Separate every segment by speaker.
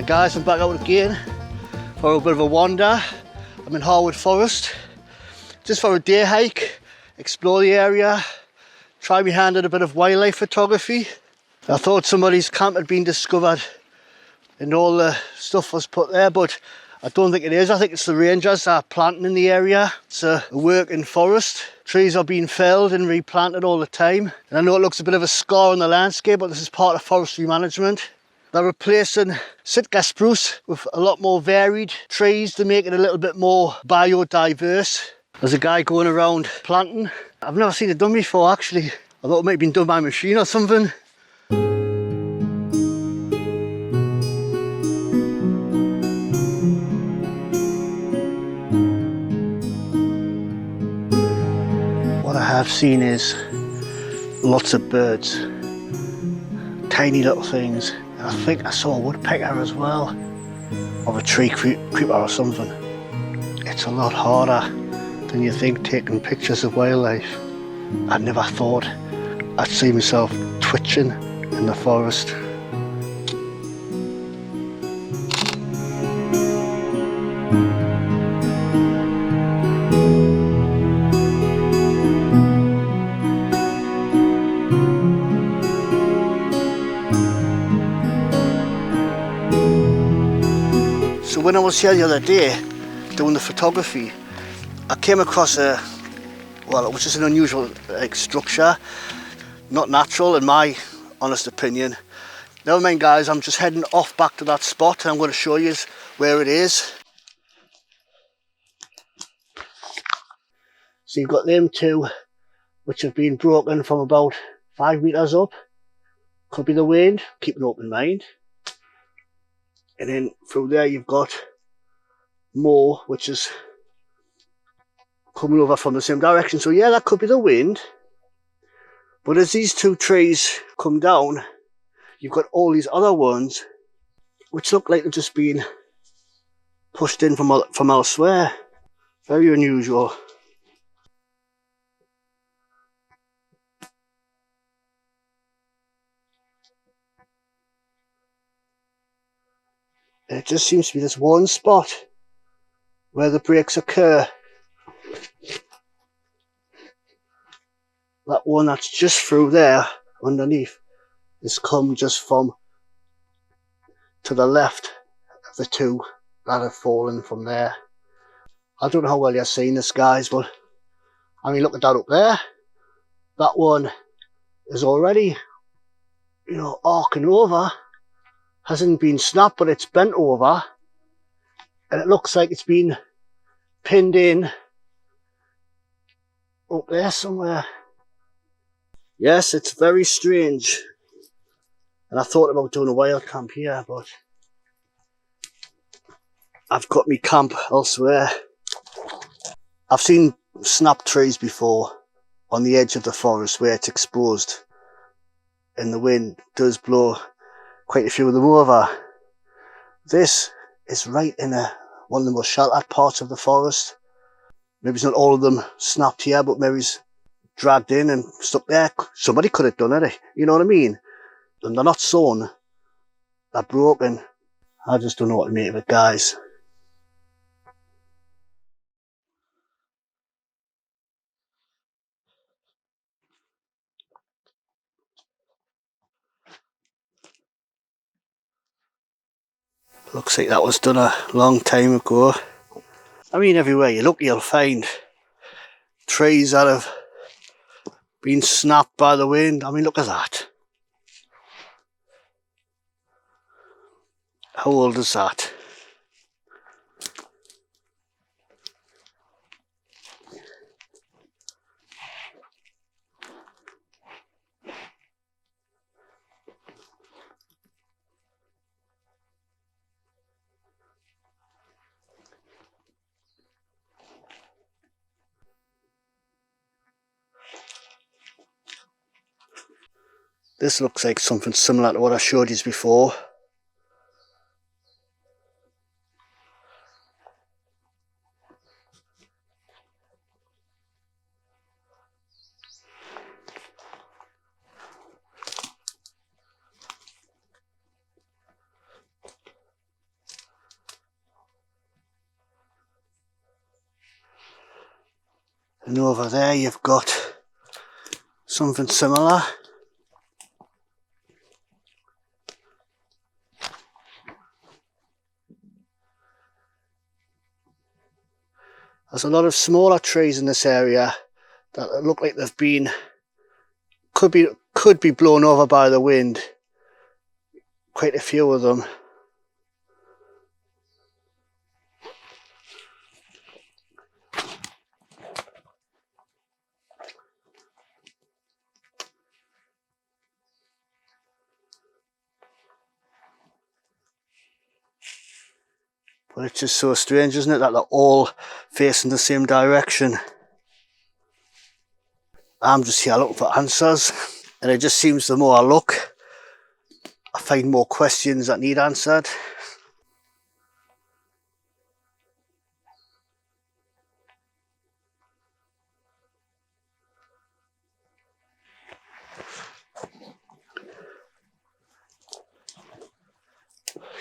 Speaker 1: guys, I'm back out again for a bit of a wander. I'm in Harwood Forest, just for a day hike, explore the area, try my hand at a bit of wildlife photography. I thought somebody's camp had been discovered and all the stuff was put there, but I don't think it is. I think it's the rangers that are planting in the area. It's a working forest. Trees are being felled and replanted all the time. And I know it looks a bit of a scar on the landscape, but this is part of forestry management. They're replacing Sitka spruce with a lot more varied trees to make it a little bit more biodiverse. There's a guy going around planting. I've never seen it done before actually. I thought it might have been done by machine or something. What I have seen is lots of birds, tiny little things. I think I saw a woodpecker as well, or a tree creeper or something. It's a lot harder than you think taking pictures of wildlife. I never thought I'd see myself twitching in the forest. So when I was here the other day doing the photography, I came across it was just an unusual structure, not natural in my honest opinion. Never mind guys, I'm just heading off back to that spot and I'm going to show you where it is. So you've got them two which have been broken from about 5 meters up. Could be the wind, keep an open mind. And then through there you've got more which is coming over from the same direction. So yeah, that could be the wind. But as these two trees come down, you've got all these other ones which look like they've just been pushed in from elsewhere. Very unusual. It just seems to be this one spot where the breaks occur. That one that's just through there underneath has come just from to the left of the two that have fallen from there. I don't know how well you're seeing this guys, but I mean look at that up there. That one is already, arcing over. Hasn't been snapped, but it's bent over. And it looks like it's been pinned in up there somewhere. Yes, it's very strange. And I thought about doing a wild camp here, but I've got me camp elsewhere. I've seen snapped trees before on the edge of the forest where it's exposed and the wind does blow quite a few of them over. This is right in one of the most sheltered parts of the forest. Maybe it's not all of them snapped here, but maybe it's dragged in and stuck there. Somebody could have done it, you know what I mean? And they're not sewn, they're broken. I just don't know what to make of it, guys. Looks like that was done a long time ago. I mean, everywhere you look you'll find trees that have been snapped by the wind. I mean, look at that. How old is that? This looks like something similar to what I showed you before. And over there you've got something similar. There's a lot of smaller trees in this area that look like they've been, could be blown over by the wind. Quite a few of them. But it's just so strange, isn't it, that they're all facing the same direction. I'm just here looking for answers, and it just seems the more I look, I find more questions that need answered.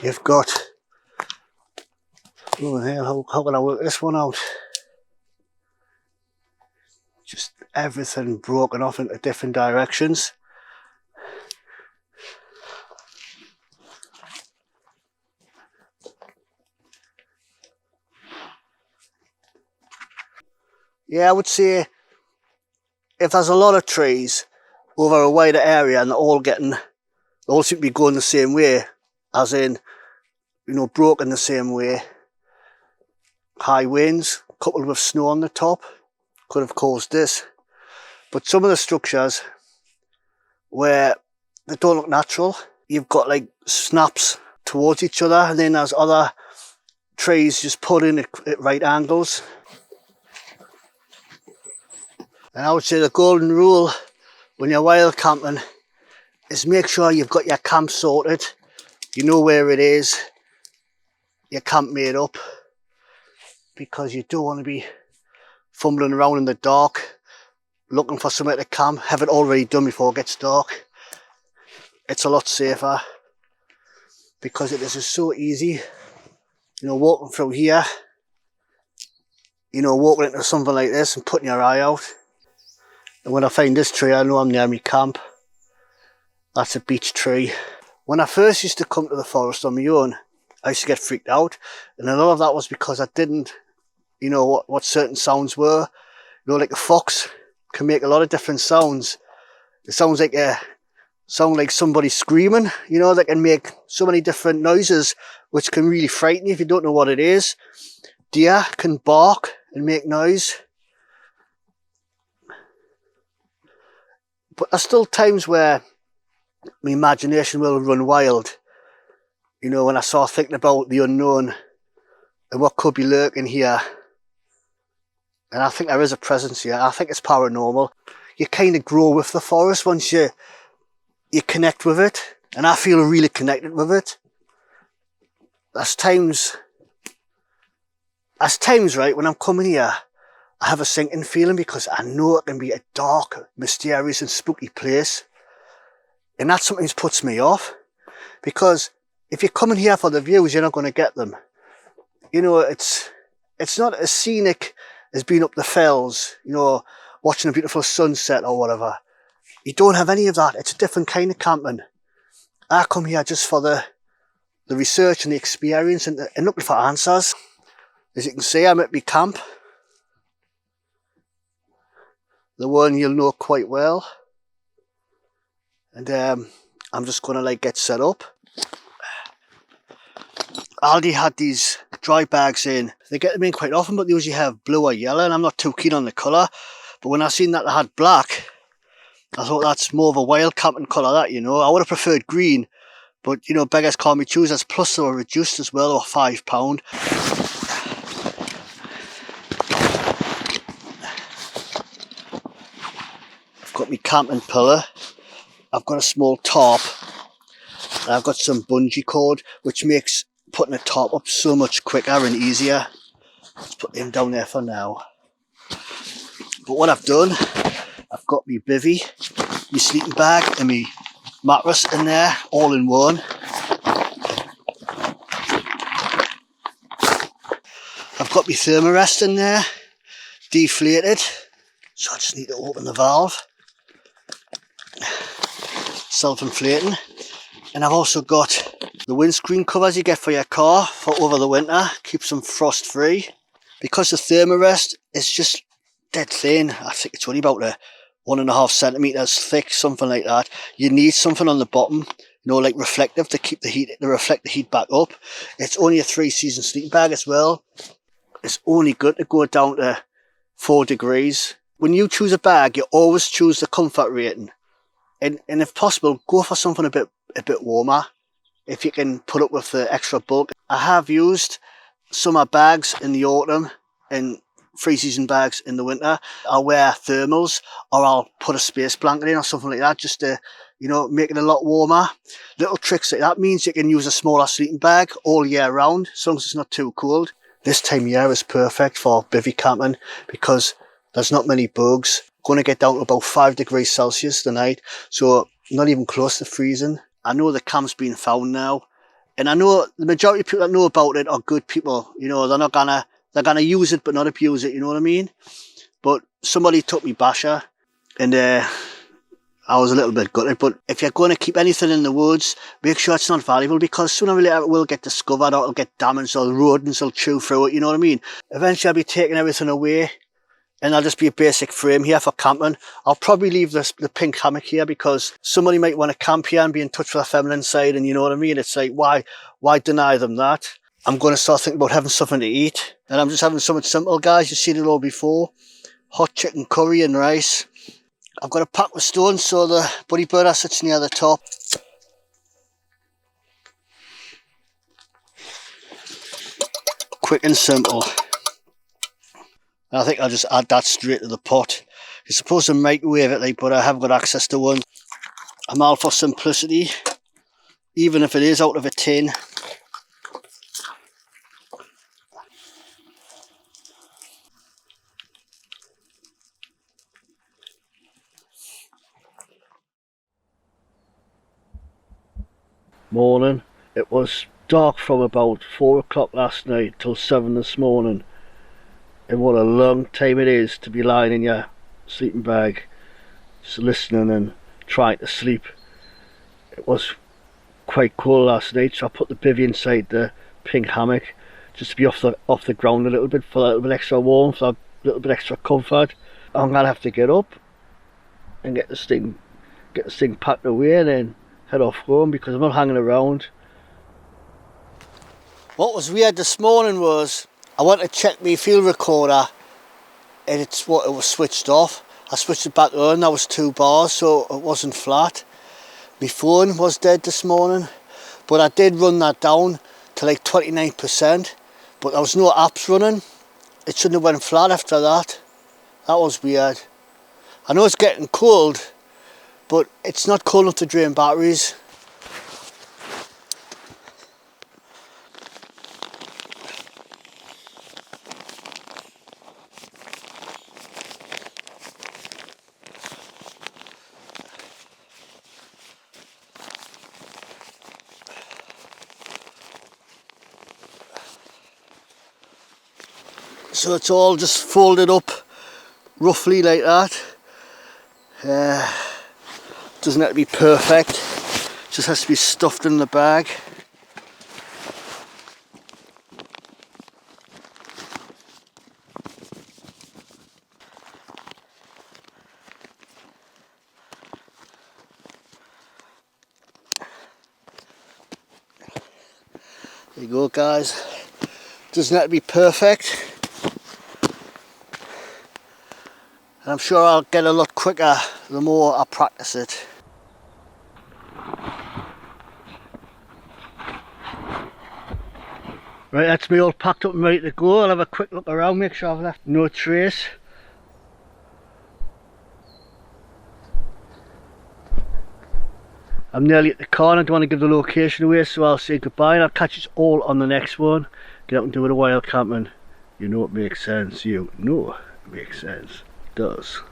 Speaker 1: You've got, oh hell, how can I work this one out? Just everything broken off into different directions. Yeah, I would say if there's a lot of trees over a wider area and they all seem to be going the same way, as in, you know, broken the same way, high winds coupled with snow on the top could have caused this. But some of the structures where they don't look natural, you've got like snaps towards each other, and then there's other trees just put in at right angles. And I would say the golden rule when you're wild camping is make sure you've got your camp sorted, you know where it is, your camp made up, because you don't want to be fumbling around in the dark looking for somewhere to camp, have it already done before it gets dark. It's a lot safer, because it is just so easy, you know, walking through here, you know, walking into something like this and putting your eye out. And when I find this tree, I know I'm near my camp. That's a beech tree. When I first used to come to the forest on my own, I used to get freaked out, and a lot of that was because I didn't, you know, what certain sounds were. You know, like a fox can make a lot of different sounds. It sounds like somebody screaming, you know, they can make so many different noises, which can really frighten you if you don't know what it is. Deer can bark and make noise. But there's still times where my imagination will run wild. You know, when I start thinking about the unknown and what could be lurking here. And I think there is a presence here. I think it's paranormal. You kind of grow with the forest once you connect with it. And I feel really connected with it. There's times, right, when I'm coming here, I have a sinking feeling because I know it can be a dark, mysterious and spooky place. And that's something that puts me off. Because if you're coming here for the views, you're not going to get them. You know, it's not as scenic as being up the fells, you know, watching a beautiful sunset or whatever. You don't have any of that. It's a different kind of camping. I come here just for the research and the experience and looking for answers. As you can see, I'm at my camp. The one you'll know quite well. And I'm just going to like get set up. Aldi had these dry bags in. They get them in quite often, but they usually have blue or yellow, and I'm not too keen on the colour. But when I seen that they had black, I thought that's more of a wild camping colour, that, you know. I would have preferred green, but, you know, beggars can't be choosers. Plus they were reduced as well, or £5. I've got my camping pillar. I've got a small tarp. And I've got some bungee cord, which makes putting a tarp up so much quicker and easier. Let's put him down there for now. But what I've done, I've got my bivvy, my sleeping bag and my mattress in there, all in one. I've got my thermarest in there, deflated. So I just need to open the valve. Self-inflating. And I've also got the windscreen covers you get for your car for over the winter. Keeps them frost free. Because the thermarest is just dead thin. I think it's only about 1.5 centimeters thick, something like that. You need something on the bottom, like reflective, to keep the heat, to reflect the heat back up. It's only a 3-season sleeping bag as well. It's only good to go down to 4 degrees. When you choose a bag, you always choose the comfort rating, and if possible, go for something a bit warmer. If you can put up with the extra bulk. I have used summer bags in the autumn and 3-season bags in the winter. I'll wear thermals, or I'll put a space blanket in or something like that, just to make it a lot warmer. Little tricks like that means you can use a smaller sleeping bag all year round, as long as it's not too cold. This time of year is perfect for bivvy camping because there's not many bugs. Going to get down to about 5 degrees Celsius tonight, so not even close to freezing. I know the camp's being found now, and I know the majority of people that know about it are good people. They're gonna use it but not abuse it, you know what I mean? But somebody took me basher, and I was a little bit gutted. But if you're going to keep anything in the woods, make sure it's not valuable, because sooner or later it will get discovered, or it'll get damaged, or the rodents will chew through it, you know what I mean? Eventually I'll be taking everything away, and I'll just be a basic frame here for camping. I'll probably leave the pink hammock here, because somebody might want to camp here and be in touch with their feminine side, and you know what I mean? It's like, why deny them that? I'm going to start thinking about having something to eat, and I'm just having something simple, guys. You've seen it all before. Hot chicken curry and rice. I've got a pack with stones, so the buddy burner sits near the top. Quick and simple. And I think I'll just add that straight to the pot. You're supposed to microwave it, but I haven't got access to one. I'm all for simplicity, even if it is out of a tin. Morning. It was dark from about 4 o'clock last night till 7 this morning, and what a long time it is to be lying in your sleeping bag just listening and trying to sleep. It was quite cold last night, so I put the bivvy inside the pink hammock just to be off the ground a little bit, for a little bit extra warmth, a little bit extra comfort. I'm gonna have to get up and get this thing packed away and then head off home, because I'm not hanging around. What was weird this morning was I went to check my field recorder, and it was switched off. I switched it back on, that was 2 bars, so it wasn't flat. My phone was dead this morning, but I did run that down to like 29%, but there was no apps running. It shouldn't have went flat after that. That was weird. I know it's getting cold, but it's not cold enough to drain batteries. So it's all just folded up roughly like that. Doesn't have to be perfect, just has to be stuffed in the bag. There you go, guys. Doesn't have to be perfect. And I'm sure I'll get a lot quicker the more I practice it. Right, that's me all packed up and ready to go. I'll have a quick look around, make sure I've left no trace. I'm nearly at the car and I don't want to give the location away, so I'll say goodbye and I'll catch you all on the next one. Get out and do it a while camping. You know it makes sense. You know it makes sense. It does.